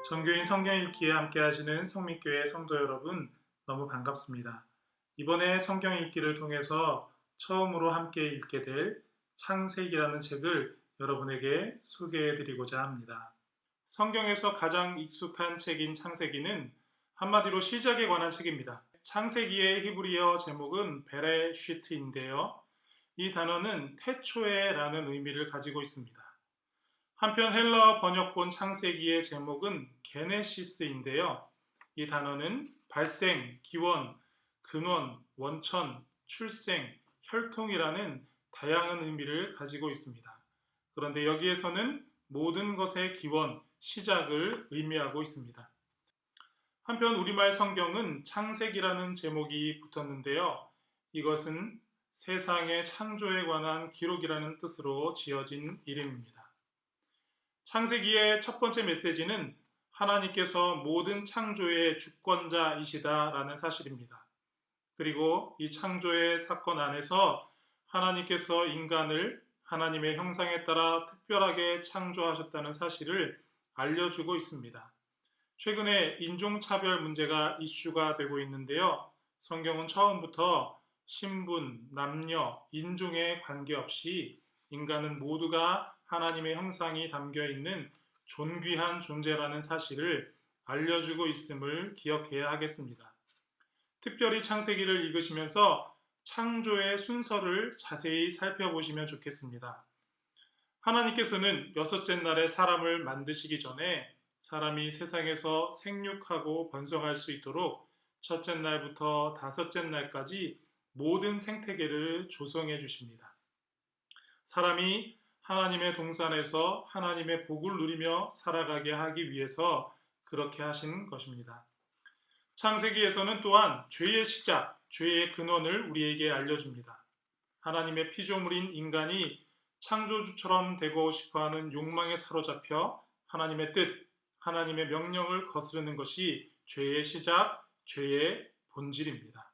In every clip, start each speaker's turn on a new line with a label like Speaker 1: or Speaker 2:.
Speaker 1: 정교인 성경 읽기에 함께 하시는 성민교회 성도 여러분, 너무 반갑습니다. 이번에 성경 읽기를 통해서 처음으로 함께 읽게 될 창세기라는 책을 여러분에게 소개해 드리고자 합니다. 성경에서 가장 익숙한 책인 창세기는 한마디로 시작에 관한 책입니다. 창세기의 히브리어 제목은 베레시트인데요. 이 단어는 태초에라는 의미를 가지고 있습니다. 한편 헬라어 번역본 창세기의 제목은 게네시스인데요. 이 단어는 발생, 기원, 근원, 원천, 출생, 혈통이라는 다양한 의미를 가지고 있습니다. 그런데 여기에서는 모든 것의 기원, 시작을 의미하고 있습니다. 한편 우리말 성경은 창세기라는 제목이 붙었는데요. 이것은 세상의 창조에 관한 기록이라는 뜻으로 지어진 이름입니다. 창세기의 첫 번째 메시지는 하나님께서 모든 창조의 주권자이시다라는 사실입니다. 그리고 이 창조의 사건 안에서 하나님께서 인간을 하나님의 형상에 따라 특별하게 창조하셨다는 사실을 알려주고 있습니다. 최근에 인종차별 문제가 이슈가 되고 있는데요. 성경은 처음부터 신분, 남녀, 인종에 관계없이 인간은 모두가 하나님의 형상이 담겨있는 존귀한 존재라는 사실을 알려주고 있음을 기억해야 하겠습니다. 특별히 창세기를 읽으시면서 창조의 순서를 자세히 살펴보시면 좋겠습니다. 하나님께서는 여섯째 날에 사람을 만드시기 전에 사람이 세상에서 생육하고 번성할 수 있도록 첫째 날부터 다섯째 날까지 모든 생태계를 조성해 주십니다. 사람이 하나님의 동산에서 하나님의 복을 누리며 살아가게 하기 위해서 그렇게 하신 것입니다. 창세기에서는 또한 죄의 시작, 죄의 근원을 우리에게 알려줍니다. 하나님의 피조물인 인간이 창조주처럼 되고 싶어하는 욕망에 사로잡혀 하나님의 뜻, 하나님의 명령을 거스르는 것이 죄의 시작, 죄의 본질입니다.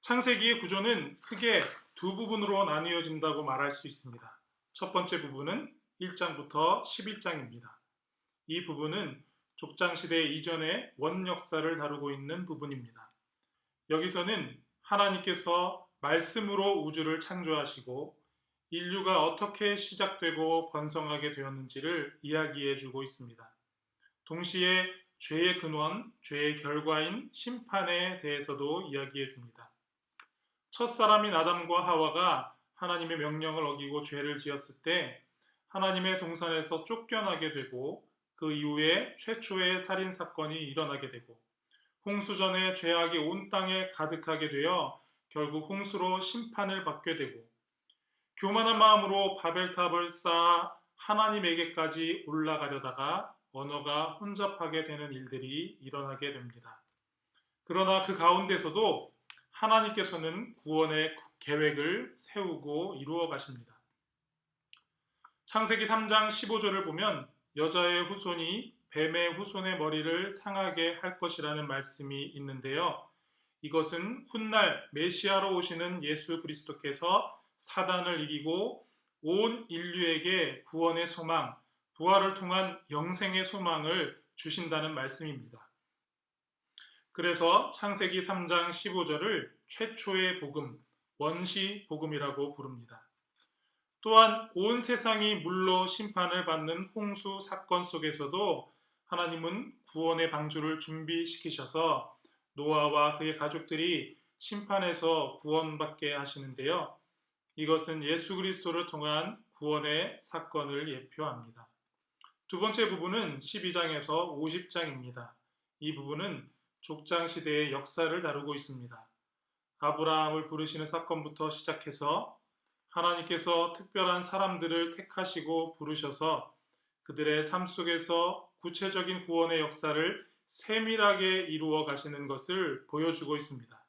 Speaker 1: 창세기의 구조는 크게 두 부분으로 나뉘어진다고 말할 수 있습니다. 첫 번째 부분은 1장부터 11장입니다. 이 부분은 족장시대 이전의 원역사를 다루고 있는 부분입니다. 여기서는 하나님께서 말씀으로 우주를 창조하시고 인류가 어떻게 시작되고 번성하게 되었는지를 이야기해 주고 있습니다. 동시에 죄의 근원, 죄의 결과인 심판에 대해서도 이야기해 줍니다. 첫사람인 아담과 하와가 하나님의 명령을 어기고 죄를 지었을 때 하나님의 동산에서 쫓겨나게 되고 그 이후에 최초의 살인 사건이 일어나게 되고 홍수전에 죄악이 온 땅에 가득하게 되어 결국 홍수로 심판을 받게 되고 교만한 마음으로 바벨탑을 쌓아 하나님에게까지 올라가려다가 언어가 혼잡하게 되는 일들이 일어나게 됩니다. 그러나 그 가운데서도 하나님께서는 구원의 계획을 세우고 이루어 가십니다. 창세기 3장 15절을 보면 여자의 후손이 뱀의 후손의 머리를 상하게 할 것이라는 말씀이 있는데요. 이것은 훗날 메시아로 오시는 예수 그리스도께서 사단을 이기고 온 인류에게 구원의 소망, 부활을 통한 영생의 소망을 주신다는 말씀입니다. 그래서 창세기 3장 15절을 최초의 복음, 원시 복음이라고 부릅니다. 또한 온 세상이 물로 심판을 받는 홍수 사건 속에서도 하나님은 구원의 방주를 준비시키셔서 노아와 그의 가족들이 심판에서 구원받게 하시는데요. 이것은 예수 그리스도를 통한 구원의 사건을 예표합니다. 두 번째 부분은 12장에서 50장입니다. 이 부분은 족장 시대의 역사를 다루고 있습니다. 아브라함을 부르시는 사건부터 시작해서 하나님께서 특별한 사람들을 택하시고 부르셔서 그들의 삶 속에서 구체적인 구원의 역사를 세밀하게 이루어 가시는 것을 보여주고 있습니다.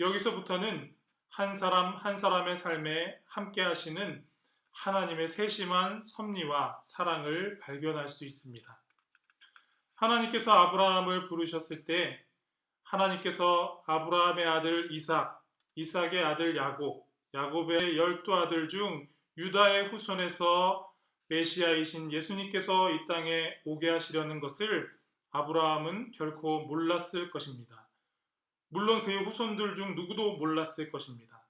Speaker 1: 여기서부터는 한 사람 한 사람의 삶에 함께 하시는 하나님의 세심한 섭리와 사랑을 발견할 수 있습니다. 하나님께서 아브라함을 부르셨을 때 하나님께서 아브라함의 아들 이삭, 이삭의 아들 야곱, 야곱의 12 아들 중 유다의 후손에서 메시아이신 예수님께서 이 땅에 오게 하시려는 것을 아브라함은 결코 몰랐을 것입니다. 물론 그의 후손들 중 누구도 몰랐을 것입니다.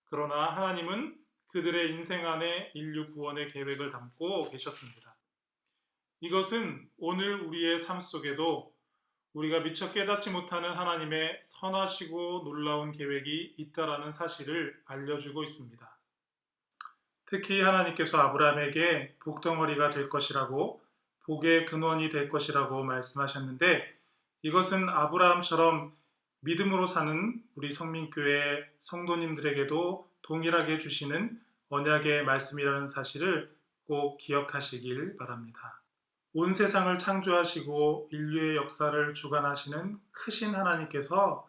Speaker 1: 그러나 하나님은 그들의 인생 안에 인류 구원의 계획을 담고 계셨습니다. 이것은 오늘 우리의 삶 속에도 우리가 미처 깨닫지 못하는 하나님의 선하시고 놀라운 계획이 있다라는 사실을 알려주고 있습니다. 특히 하나님께서 아브라함에게 복덩어리가 될 것이라고, 복의 근원이 될 것이라고 말씀하셨는데, 이것은 아브라함처럼 믿음으로 사는 우리 성민교회 성도님들에게도 동일하게 주시는 언약의 말씀이라는 사실을 꼭 기억하시길 바랍니다. 온 세상을 창조하시고 인류의 역사를 주관하시는 크신 하나님께서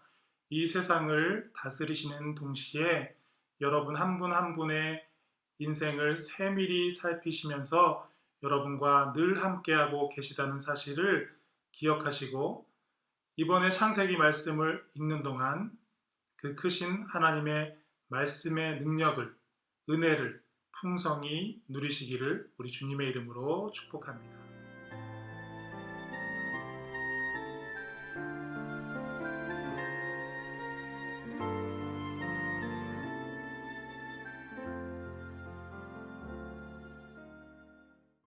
Speaker 1: 이 세상을 다스리시는 동시에 여러분 한 분 한 분의 인생을 세밀히 살피시면서 여러분과 늘 함께하고 계시다는 사실을 기억하시고, 이번에 창세기 말씀을 읽는 동안 그 크신 하나님의 말씀의 능력을, 은혜를 풍성히 누리시기를 우리 주님의 이름으로 축복합니다.